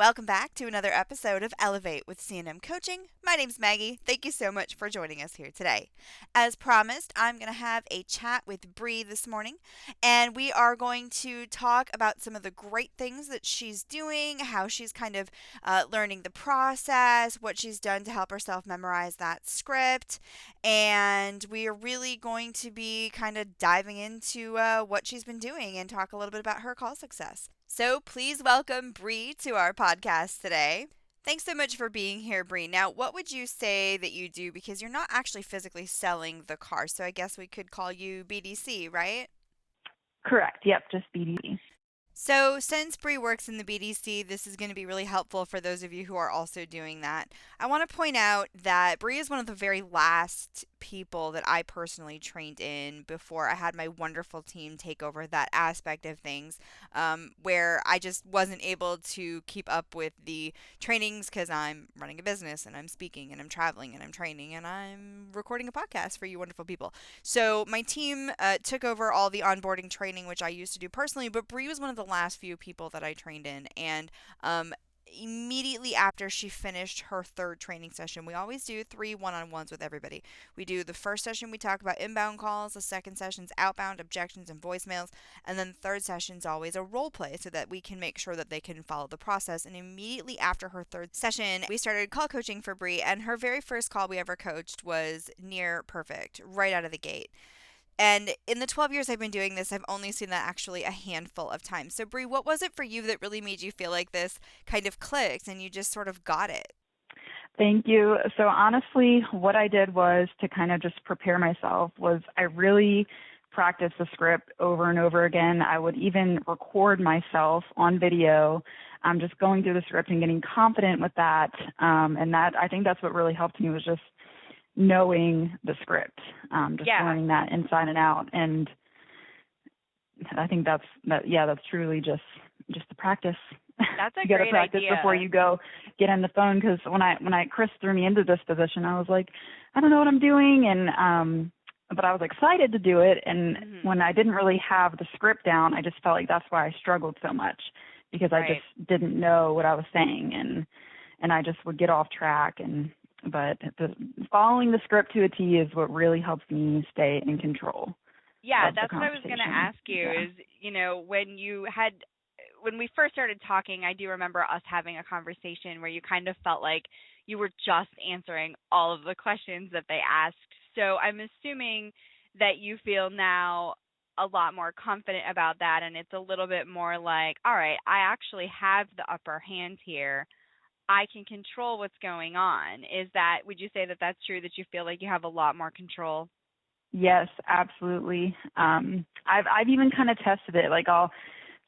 Welcome back to another episode of Elevate with C&M Coaching. My name's Maggie. Thank you so much for joining us here today. As promised, I'm going to have a chat with Bree this morning, and we are going to talk about some of the great things that she's doing, how she's kind of learning the process, what she's done to help herself memorize that script, and we are really going to be kind of diving into what she's been doing and talk a little bit about her call success. So please welcome Bree to our podcast today. Thanks so much for being here, Bree. Now, what would you say that you do? Because you're not actually physically selling the car, so I guess we could call you BDC, right? Correct. Yep, just BDC. So since Bree works in the BDC, this is going to be really helpful for those of you who are also doing that. I want to point out that Bree is one of the very last people that I personally trained in before I had my wonderful team take over that aspect of things, where I just wasn't able to keep up with the trainings because I'm running a business and I'm speaking and I'm traveling and I'm training and I'm recording a podcast for you wonderful people. So my team took over all the onboarding training, which I used to do personally, but Bree was one of the last few people that I trained in, and immediately after she finished her third training session, we always do 3 one-on-ones with everybody. We do the first session, we talk about inbound calls, the second session's outbound objections and voicemails, and then the third session's always a role play so that we can make sure that they can follow the process. And immediately after her third session, we started call coaching for Bree, and her very first call we ever coached was near perfect right out of the gate. And in the 12 years I've been doing this, I've only seen that actually a handful of times. So, Bree, what was it for you that really made you feel like this kind of clicked and you just sort of got it? Thank you. So honestly, what I did was to kind of just prepare myself was I really practiced the script over and over again. I would even record myself on video, just going through the script and getting confident with that. And that I think that's what really helped me was just knowing the script, learning that inside and out. And I think that's truly just the practice. That's a you got to great practice idea. before you go get on the phone. Because when Chris threw me into this position, I was like, I don't know what I'm doing, and but I was excited to do it. And when I didn't really have the script down, I just felt like that's why I struggled so much because I just didn't know what I was saying, and I just would get off track. But following the script to a T is what really helps me stay in control. Yeah, that's what I was going to ask you is, when we first started talking, I do remember us having a conversation where you kind of felt like you were just answering all of the questions that they asked. So I'm assuming that you feel now a lot more confident about that, and it's a little bit more like, all right, I actually have the upper hand here. I can control what's going on. Would you say that that's true, that you feel like you have a lot more control? Yes, absolutely. I've even kind of tested it. Like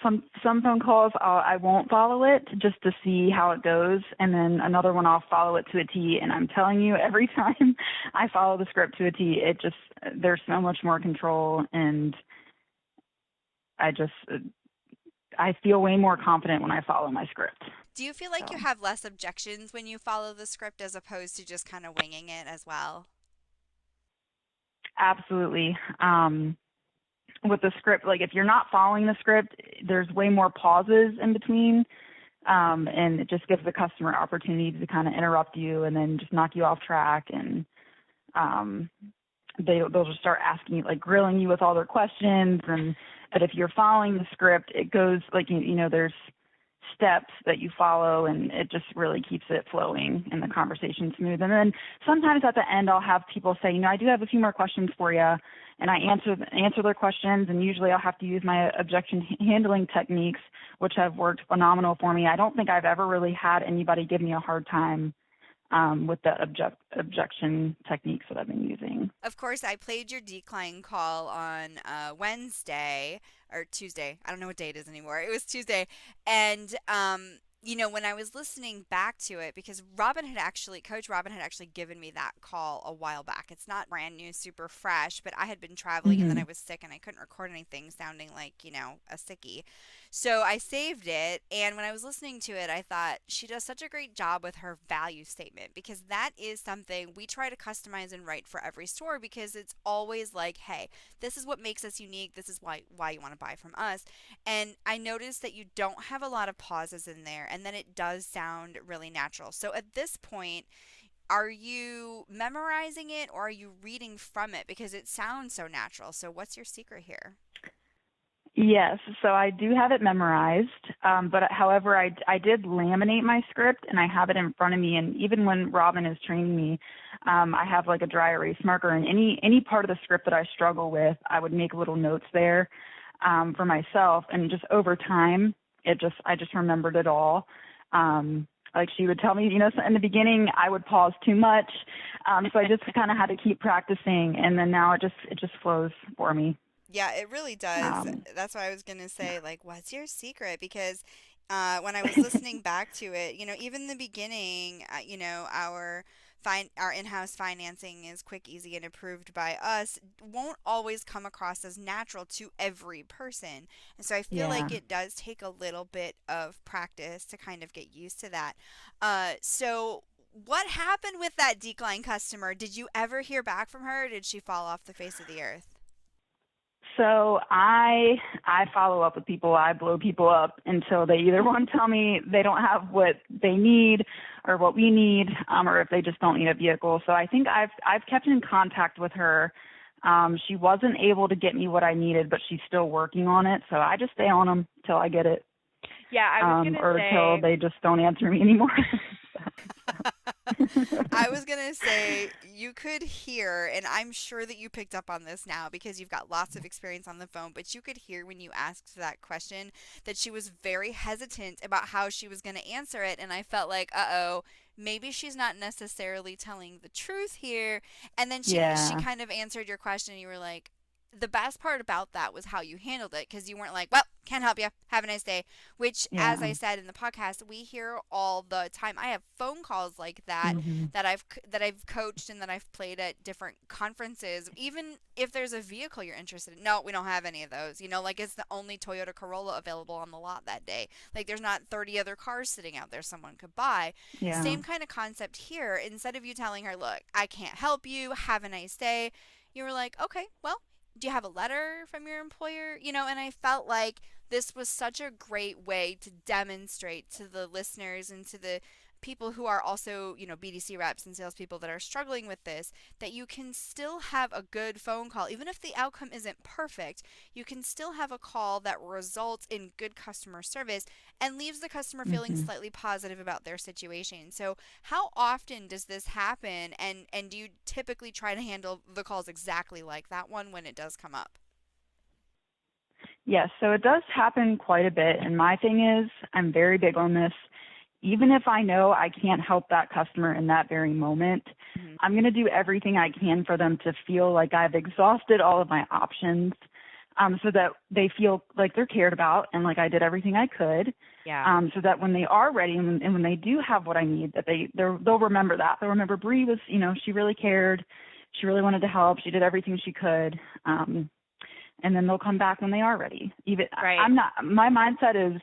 some phone calls I won't follow it just to see how it goes, and then another one I'll follow it to a T. And I'm telling you, every time I follow the script to a T, there's so much more control, and I feel way more confident when I follow my script. Do you feel like you have less objections when you follow the script as opposed to just kind of winging it as well? Absolutely. With the script, like if you're not following the script, there's way more pauses in between, and it just gives the customer opportunity to kind of interrupt you and then just knock you off track, and they'll just start asking you, like grilling you with all their questions. But if you're following the script, it goes like, there's steps that you follow, and it just really keeps it flowing and the conversation smooth. And then sometimes at the end, I'll have people say, I do have a few more questions for you, and I answer their questions, and usually I'll have to use my objection handling techniques, which have worked phenomenal for me. I don't think I've ever really had anybody give me a hard time with the objection techniques that I've been using. Of course, I played your decline call on Wednesday or Tuesday. I don't know what day it is anymore. It was Tuesday. And, when I was listening back to it, because Coach Robin had actually given me that call a while back. It's not brand new, super fresh, but I had been traveling and then I was sick and I couldn't record anything sounding like, a sickie. So I saved it, and when I was listening to it, I thought she does such a great job with her value statement, because that is something we try to customize and write for every store, because it's always like, hey, this is what makes us unique. This is why you want to buy from us. And I noticed that you don't have a lot of pauses in there, and then it does sound really natural. So at this point, are you memorizing it or are you reading from it? Because it sounds so natural. So what's your secret here? Yes, so I do have it memorized, but however, I did laminate my script and I have it in front of me. And even when Robin is training me, I have like a dry erase marker, and any part of the script that I struggle with, I would make little notes there for myself. And just over time, I just remembered it all. Like she would tell me, so in the beginning I would pause too much, so I just kind of had to keep practicing, and then now it just flows for me. Yeah, it really does. Um, That's why I was gonna say, like, what's your secret? Because when I was listening back to it, even the beginning, our in-house financing is quick, easy, and approved by us, won't always come across as natural to every person. And so I feel like yeah. it does take a little bit of practice to kind of get used to that. So what happened with that decline customer? Did you ever hear back from her, or did she fall off the face of the earth? So I follow up with people. I blow people up until they either one tell me they don't have what they need or what we need, or if they just don't need a vehicle. So I think I've kept in contact with her. She wasn't able to get me what I needed, but she's still working on it. So I just stay on them till I get it, Yeah, I was going to or till say, they just don't answer me anymore. I was going to say you could hear, and I'm sure that you picked up on this now because you've got lots of experience on the phone, but you could hear when you asked that question that she was very hesitant about how she was going to answer it. And I felt like, uh-oh, maybe she's not necessarily telling the truth here. And then she Yeah, kind of answered your question, and you were like, the best part about that was how you handled it, because you weren't like, well, can't help you. Have a nice day. Which, as yeah. I said in the podcast, we hear all the time. I have phone calls like that Hmm. that I've coached and that I've played at different conferences. Even if there's a vehicle you're interested in, no, we don't have any of those. Like it's the only Toyota Corolla available on the lot that day. Like there's not 30 other cars sitting out there someone could buy. Yeah. Same kind of concept here. Instead of you telling her, look, I can't help you. Have a nice day. You were like, okay, well, do you have a letter from your employer? And I felt like this was such a great way to demonstrate to the listeners and to the people who are also, BDC reps and salespeople that are struggling with this, that you can still have a good phone call. Even if the outcome isn't perfect, you can still have a call that results in good customer service and leaves the customer feeling Hmm. slightly positive about their situation. So, how often does this happen? And do you typically try to handle the calls exactly like that one when it does come up? Yes, so it does happen quite a bit. And my thing is, I'm very big on this. Even if I know I can't help that customer in that very moment, Mm-hmm. I'm going to do everything I can for them to feel like I've exhausted all of my options, so that they feel like they're cared about and like I did everything I could, yeah. so that when they are ready and when they do have what I need, that they'll remember that. They'll remember Bree was, she really cared. She really wanted to help. She did everything she could. And then they'll come back when they are ready. Even Right. my mindset is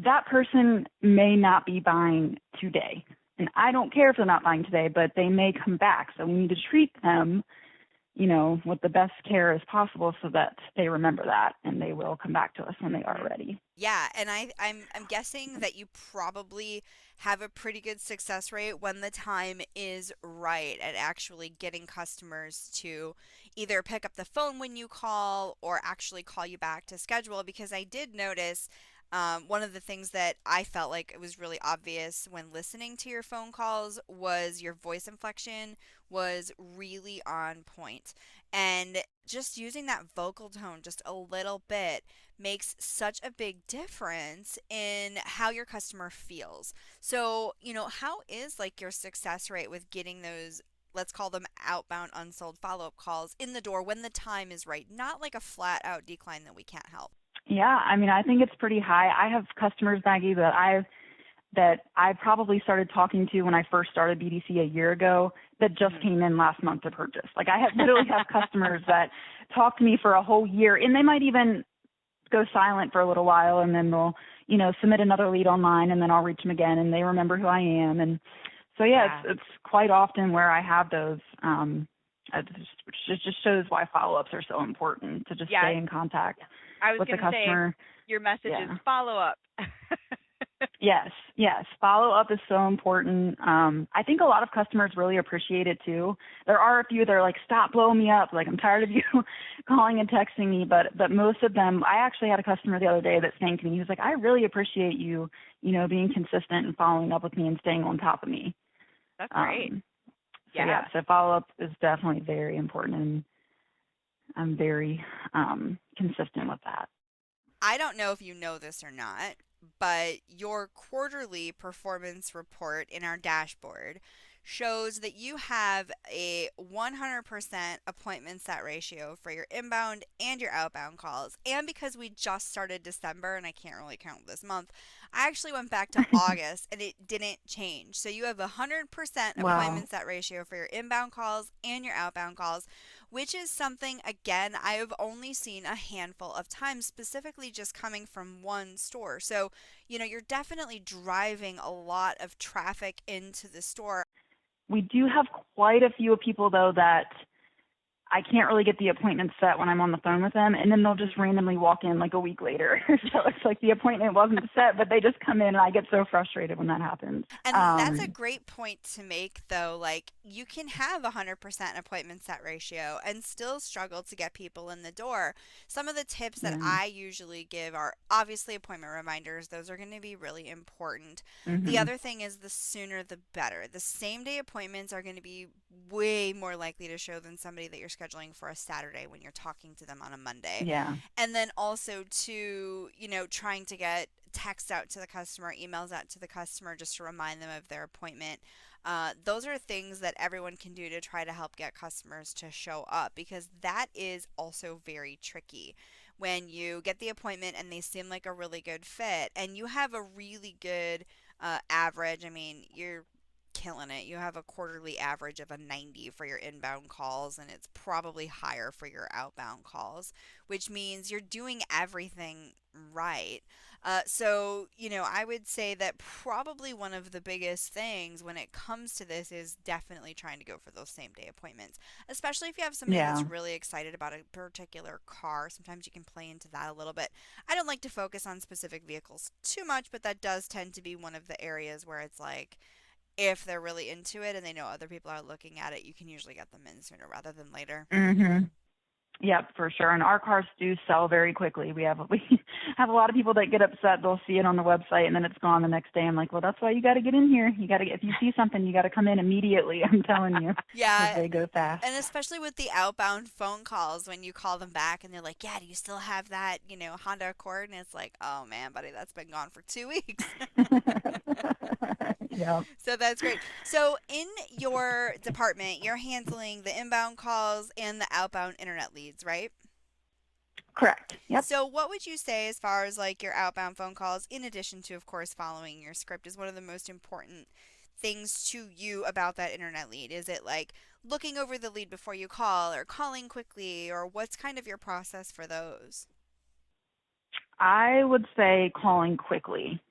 that person may not be buying today. And I don't care if they're not buying today, but they may come back. So we need to treat them, with the best care as possible so that they remember that and they will come back to us when they are Mm-hmm. ready. Yeah, and I'm guessing that you probably have a pretty good success rate when the time is right at actually getting customers to either pick up the phone when you call or actually call you back to schedule. Because I did notice one of the things that I felt like it was really obvious when listening to your phone calls was your voice inflection was really on point. And just using that vocal tone just a little bit makes such a big difference in how your customer feels. So, how is like your success rate with getting those, let's call them outbound unsold follow-up calls in the door when the time is right, not like a flat out decline that we can't help? Yeah, I mean, I think it's pretty high. I have customers, Maggie, that I probably started talking to when I first started BDC a year ago that just Mhm. came in last month to purchase. Like I have literally have customers that talk to me for a whole year, and they might even go silent for a little while, and then they'll, submit another lead online, and then I'll reach them again, and they remember who I am. And so, yeah, Yeah. it's quite often where I have those, which just shows why follow-ups are so important, to just Yeah. stay in contact I was with the going to say customer. your message is Yeah. follow up. Yes, yes. Follow up is so important. I think a lot of customers really appreciate it too. There are a few that are like, stop blowing me up. Like, I'm tired of you calling and texting me. But most of them, I actually had a customer the other day that thanked me. He was like, I really appreciate you, being consistent and following up with me and staying on top of me. That's great. Yeah. So follow up is definitely very important, and I'm very consistent with that. I don't know if you know this or not, but your quarterly performance report in our dashboard shows that you have a 100% appointment set ratio for your inbound and your outbound calls. And because we just started December and I can't really count this month, I actually went back to August and it didn't change. So you have a 100% Wow. appointment set ratio for your inbound calls and your outbound calls, which is something, again, I have only seen a handful of times, specifically just coming from one store. So, you're definitely driving a lot of traffic into the store. We do have quite a few people, though, that I can't really get the appointment set when I'm on the phone with them, and then they'll just randomly walk in like a week later. So it's like the appointment wasn't set, but they just come in, and I get so frustrated when that happens. And that's a great point to make, though. Like, you can have a 100% appointment set ratio and still struggle to get people in the door. Some of the tips that Yeah. I usually give are obviously appointment reminders. Those are going to be really important. The Mhm. other thing is the sooner the better. The same day appointments are going to be way more likely to show than somebody that you're scheduling for a Saturday when you're talking to them on a Monday. Yeah. And then also to, trying to get text out to the customer, emails out to the customer just to remind them of their appointment. Those are things that everyone can do to try to help get customers to show up, because that is also very tricky. When you get the appointment and they seem like a really good fit and you have a really good average, I mean, you're killing it. You have a quarterly average of a 90 for your inbound calls, and it's probably higher for your outbound calls, which means you're doing everything right. So, I would say that probably one of the biggest things when it comes to this is definitely trying to go for those same day appointments, especially if you have somebody that's Yeah. really excited about a particular car. Sometimes you can play into that a little bit. I don't like to focus on specific vehicles too much, but that does tend to be one of the areas where it's like, if they're really into it and they know other people are looking at it, you can usually get them in sooner rather than later. Mhm. Yep, for sure. And our cars do sell very quickly. We have a lot of people that get upset. They'll see it on the website and then it's gone the next day. I'm like, well, that's why you got to get in here. You got to if you see something, you got to come in immediately. I'm telling you, because Yeah, they go fast. and especially with the outbound phone calls when you call them back and they're like, "Yeah, do you still have that, Honda Accord?" And it's like, "Oh man, buddy, that's been gone for 2 weeks." Yep. So that's great. So in your department, you're handling the inbound calls and the outbound internet leads, right? Correct. Yep. So what would you say as far as like your outbound phone calls, in addition to, of course, following your script, is one of the most important things to you about that internet lead? Is it like looking over the lead before you call, or calling quickly, or what's kind of your process for those? I would say calling quickly.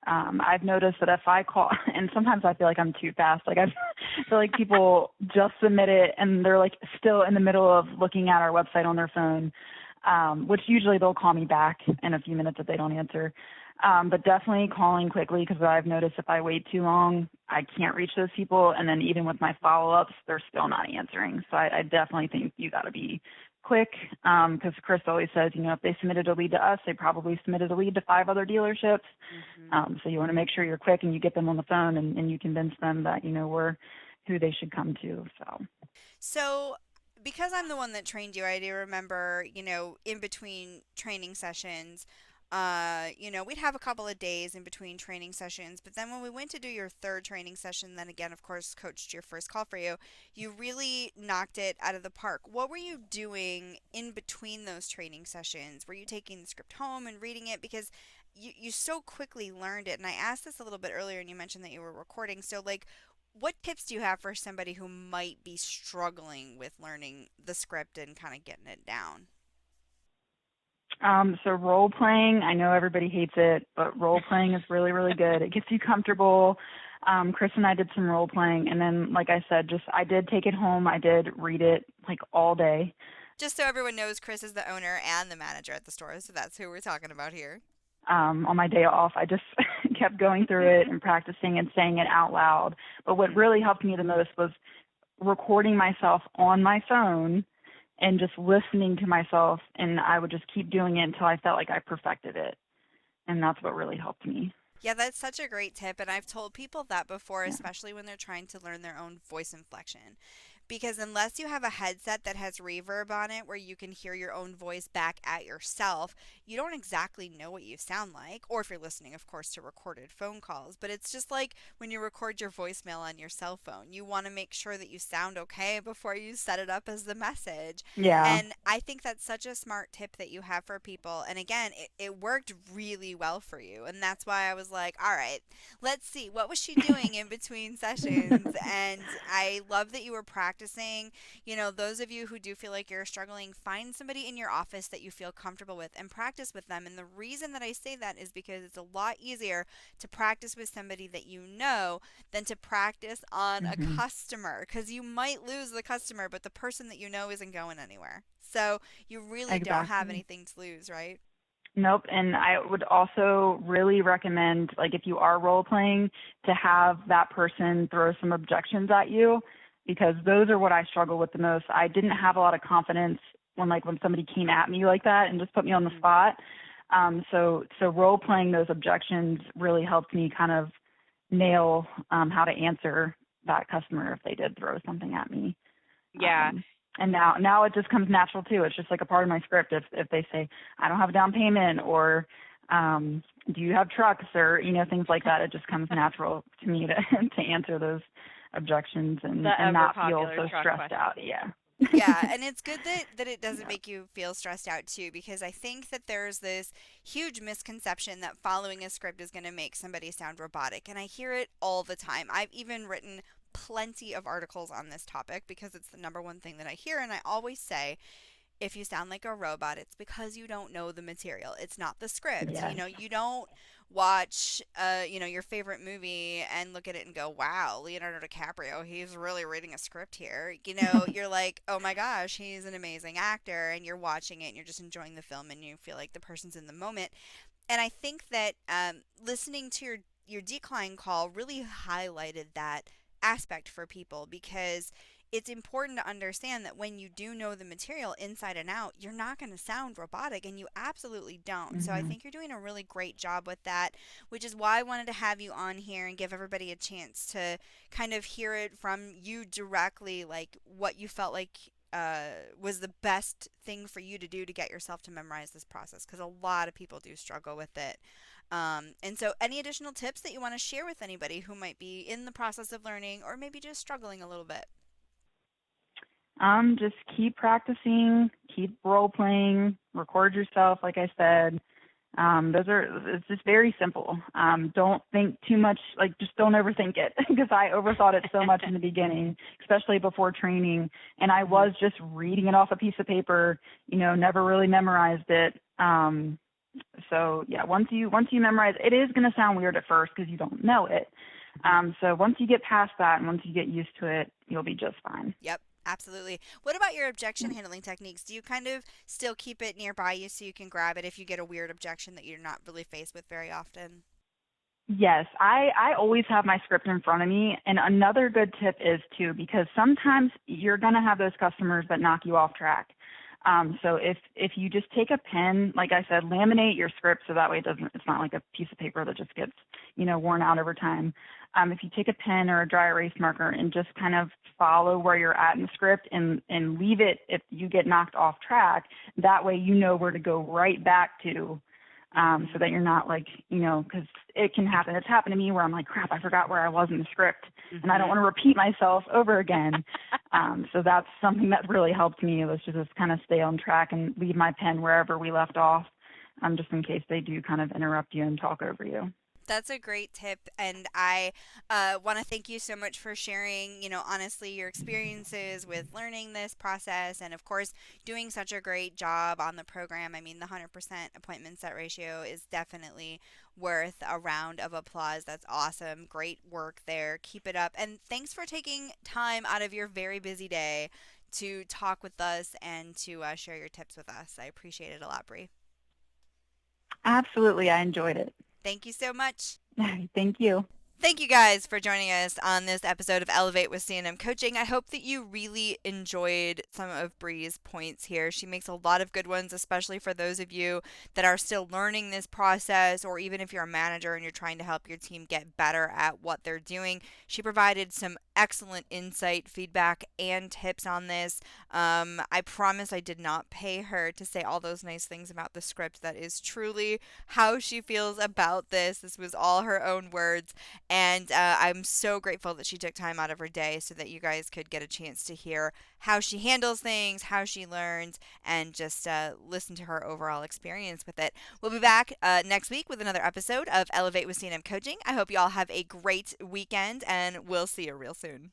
I've noticed that if I call, and sometimes I feel like I'm too fast. Like I feel like people just submit it and they're like still in the middle of looking at our website on their phone, which usually they'll call me back in a few minutes if they don't answer. But definitely calling quickly, because I've noticed if I wait too long, I can't reach those people. And then even with my follow-ups, they're still not answering. So I definitely think you got to be quick, because Chris always says, if they submitted a lead to us, they probably submitted a lead to 5 other dealerships. So you want to make sure you're quick and you get them on the phone and you convince them that, we're who they should come to. So, because I'm the one that trained you, I do remember, in between training sessions, we'd have a couple of days in between training sessions, but then when we went to do your third training session, then again, of course, coached your first call for you, you really knocked it out of the park. What were you doing in between those training sessions? Were you taking the script home and reading it? Because you so quickly learned it. And I asked this a little bit earlier, and you mentioned that you were recording. So, like, what tips do you have for somebody who might be struggling with learning the script and kind of getting it down? So role playing, I know everybody hates it, but role playing is really, really good. It gets you comfortable. Chris and I did some role playing, and then, like I said, I did take it home. I did read it like all day. Just so everyone knows, Chris is the owner and the manager at the store, so that's who we're talking about here. On my day off, I just kept going through it and practicing and saying it out loud. But what really helped me the most was recording myself on my phone and just listening to myself, and I would just keep doing it until I felt like I perfected it. And that's what really helped me. Yeah, that's such a great tip. And I've told people that before, Yeah. especially when they're trying to learn their own voice inflection. Because unless you have a headset that has reverb on it where you can hear your own voice back at yourself, you don't exactly know what you sound like. Or if you're listening, of course, to recorded phone calls. But it's just like when you record your voicemail on your cell phone, you want to make sure that you sound okay before you set it up as the message. Yeah. And I think that's such a smart tip that you have for people. And again, it worked really well for you. And that's why I was like, all right, let's see, what was she doing in between sessions? And I love that you were practicing. You know, those of you who do feel like you're struggling, find somebody in your office that you feel comfortable with and practice with them. And the reason that I say that is because it's a lot easier to practice with somebody that you know than to practice on a Hmm. customer, because you might lose the customer, but the person that you know isn't going anywhere. So you really don't have Exactly. anything to lose, right? Nope. And I would also really recommend, like, if you are role playing, to have that person throw some objections at you, because those are what I struggle with the most. I didn't have a lot of confidence when somebody came at me like that and just put me on the Mhm. spot. So role playing those objections really helped me kind of nail how to answer that customer if they did throw something at me. Yeah. Um, and now it just comes natural too. It's just like a part of my script. If they say I don't have a down payment, or do you have trucks, or things like that, it just comes natural to me to to answer those objections The and ever not feel popular so truck stressed out. question. Yeah. Yeah, and it's good that it doesn't Yeah. make you feel stressed out too, because I think that there's this huge misconception that following a script is going to make somebody sound robotic, and I hear it all the time. I've even written plenty of articles on this topic because it's the number one thing that I hear, and I always say, if you sound like a robot, it's because you don't know the material. It's not the script. You Yes. know, you don't watch, your favorite movie and look at it and go, wow, Leonardo DiCaprio, he's really reading a script here. You know, you're like, oh my gosh, he's an amazing actor. And you're watching it and you're just enjoying the film and you feel like the person's in the moment. And I think that listening to your decline call really highlighted that aspect for people, because it's important to understand that when you do know the material inside and out, you're not going to sound robotic, and you absolutely don't. So I Mhm. think you're doing a really great job with that, which is why I wanted to have you on here and give everybody a chance to kind of hear it from you directly, like what you felt like was the best thing for you to do to get yourself to memorize this process, because a lot of people do struggle with it. And so, any additional tips that you want to share with anybody who might be in the process of learning or maybe just struggling a little bit? Just keep practicing, keep role playing, record yourself, like I said. It's just very simple. Don't think too much, like just don't overthink it, because I overthought it so much in the beginning, especially before training. And I Mhm. was just reading it off a piece of paper, never really memorized it. So yeah, once you memorize, it is going to sound weird at first because you don't know it. So once you get past that and once you get used to it, you'll be just fine. Yep, absolutely. What about your objection handling techniques? Do you kind of still keep it nearby you so you can grab it if you get a weird objection that you're not really faced with very often? Yes, I always have my script in front of me. And another good tip is too, because sometimes you're going to have those customers that knock you off track. So if you just take a pen, like I said, laminate your script so that way it's not like a piece of paper that just gets, worn out over time. If you take a pen or a dry erase marker and just kind of follow where you're at in the script and leave it if you get knocked off track, that way you know where to go right back to, so that you're not like, because it can happen. It's happened to me where I'm like, crap, I forgot where I was in the script, and I don't Mhm. want to repeat myself over again. So that's something that really helped me, was to just kind of stay on track and leave my pen wherever we left off, just in case they do kind of interrupt you and talk over you. That's a great tip, and I want to thank you so much for sharing, honestly, your experiences with learning this process, and of course, doing such a great job on the program. I mean, the 100% appointment set ratio is definitely worth a round of applause. That's awesome. Great work there. Keep it up, and thanks for taking time out of your very busy day to talk with us and to share your tips with us. I appreciate it a lot, Bree. Absolutely, I enjoyed it. Thank you so much. Thank you. Thank you guys for joining us on this episode of Elevate with C&M Coaching. I hope that you really enjoyed some of Bree's points here. She makes a lot of good ones, especially for those of you that are still learning this process, or even if you're a manager and you're trying to help your team get better at what they're doing. She provided some excellent insight, feedback, and tips on this. I promise I did not pay her to say all those nice things about the script. That is truly how she feels about this. This was all her own words. And I'm so grateful that she took time out of her day so that you guys could get a chance to hear how she handles things, how she learns, and just listen to her overall experience with it. We'll be back next week with another episode of Elevate with C&M Coaching. I hope you all have a great weekend, and we'll see you real soon.